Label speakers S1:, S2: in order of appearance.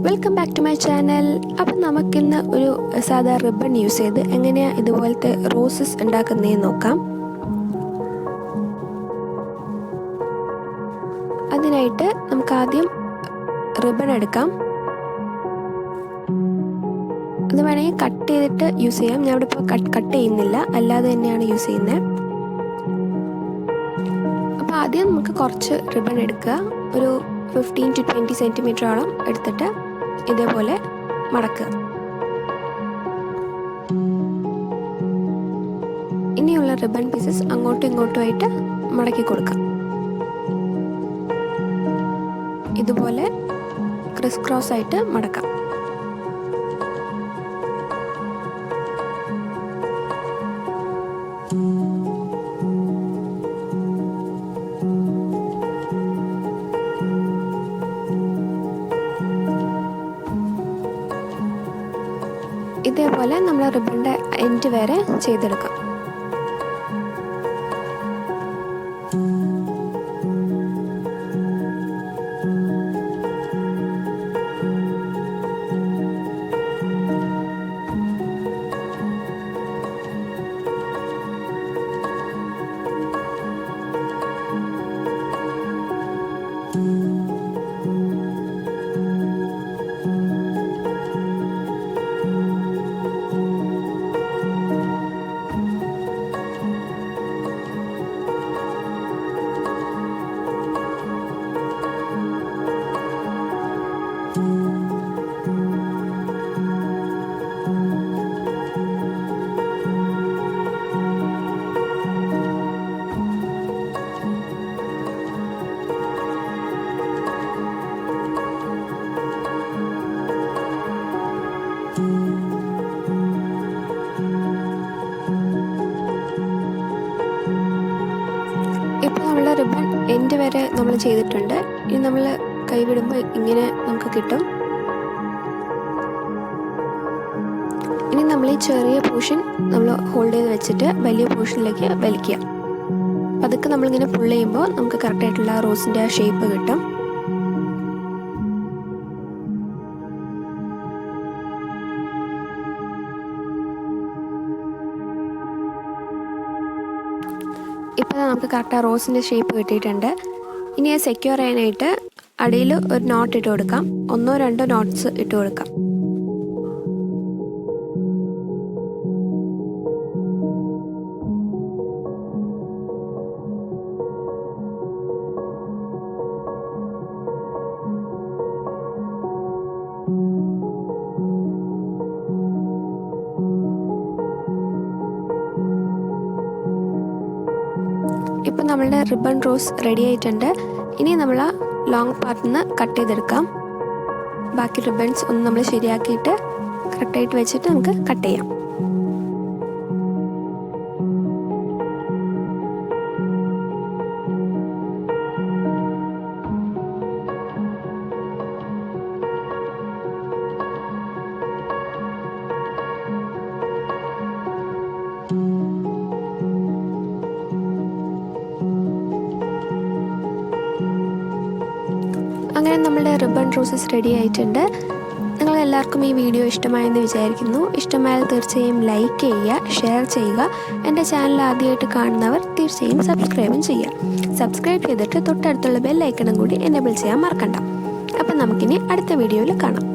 S1: Welcome back to my channel. അപ്പം നമുക്കിന്ന് ഒരു സാധാ റിബൺ യൂസ് ചെയ്ത് എങ്ങനെയാണ് ഇതുപോലത്തെ റോസസ് ഉണ്ടാക്കുന്നതെന്ന് നോക്കാം. അതിനായിട്ട് നമുക്ക് ആദ്യം റിബൺ എടുക്കാം. അത് വേണമെങ്കിൽ കട്ട് ചെയ്തിട്ട് യൂസ് ചെയ്യാം. ഞാൻ ഇവിടെ ഇപ്പോൾ കട്ട് ചെയ്യുന്നില്ല, അല്ലാതെ തന്നെയാണ് യൂസ് ചെയ്യുന്നത്. അപ്പോൾ ആദ്യം നമുക്ക് കുറച്ച് റിബൺ എടുക്കുക. ഒരു 15 to 20 സെൻറ്റിമീറ്ററോളം എടുത്തിട്ട് ഇതേപോലെ മടക്കുക. ഇനിയുള്ള റിബൺ പീസസ് അങ്ങോട്ടും ഇങ്ങോട്ടുമായിട്ട് മടക്കി കൊടുക്കാം. ഇതുപോലെ ക്രിസ് ക്രോസ് ആയിട്ട് മടക്കാം. ഇതേപോലെ നമ്മൾ റിബണിൻ്റെ എൻഡ് വരെ ചെയ്തെടുക്കാം. ഇപ്പോൾ നമ്മളുടെ റിബൺ എൻഡ് വരെ നമ്മൾ ചെയ്തിട്ടുണ്ട്. ഇനി നമ്മൾ കൈവിടുമ്പോൾ ഇങ്ങനെ നമുക്ക് കിട്ടും. ഇനി നമ്മൾ ഈ ചെറിയ പോർഷൻ നമ്മൾ ഹോൾഡ് ചെയ്ത് വെച്ചിട്ട് വലിയ പോർഷനിലേക്ക് വലിക്കുക. അതൊക്കെ നമ്മളിങ്ങനെ പുൾ ചെയ്യുമ്പോൾ നമുക്ക് കറക്റ്റായിട്ടുള്ള റോസിൻ്റെ ഷേപ്പ് കിട്ടും. ഇപ്പോൾ നമുക്ക് കറക്റ്റ് റോസിൻ്റെ ഷേപ്പ് കിട്ടിയിട്ടുണ്ട്. ഇനി അത് സെക്യൂർ ചെയ്യാനായിട്ട് അടിയിൽ ഒരു നോട്ട് ഇട്ട് കൊടുക്കാം. 1-2 നോട്ട്സ് ഇട്ട് കൊടുക്കാം. ഇപ്പോൾ നമ്മളുടെ റിബൺ റോസ് റെഡി ആയിട്ടുണ്ട്. ഇനി നമ്മൾ ആ ലോങ് പാർട്ടിൽ നിന്ന് കട്ട് ചെയ്തെടുക്കാം. ബാക്കി റിബൺസ് ഒന്ന് നമ്മൾ ശരിയാക്കിയിട്ട് കറക്റ്റായിട്ട് വെച്ചിട്ട് നമുക്ക് കട്ട് ചെയ്യാം. അങ്ങനെ നമ്മളുടെ റിബൺ റോസസ് റെഡി ആയിട്ടുണ്ട്. നിങ്ങളെല്ലാവർക്കും ഈ വീഡിയോ ഇഷ്ടമായെന്ന് വിചാരിക്കുന്നു. ഇഷ്ടമായാൽ തീർച്ചയായും ലൈക്ക് ചെയ്യുക, ഷെയർ ചെയ്യുക. എൻ്റെ ചാനൽ ആദ്യമായിട്ട് കാണുന്നവർ തീർച്ചയായും സബ്സ്ക്രൈബും ചെയ്യുക. സബ്സ്ക്രൈബ് ചെയ്തിട്ട് തൊട്ടടുത്തുള്ള ബെൽ ഐക്കണും കൂടി എനേബിൾ ചെയ്യാൻ മറക്കണ്ട. അപ്പം നമുക്കിനി അടുത്ത വീഡിയോയിൽ കാണാം.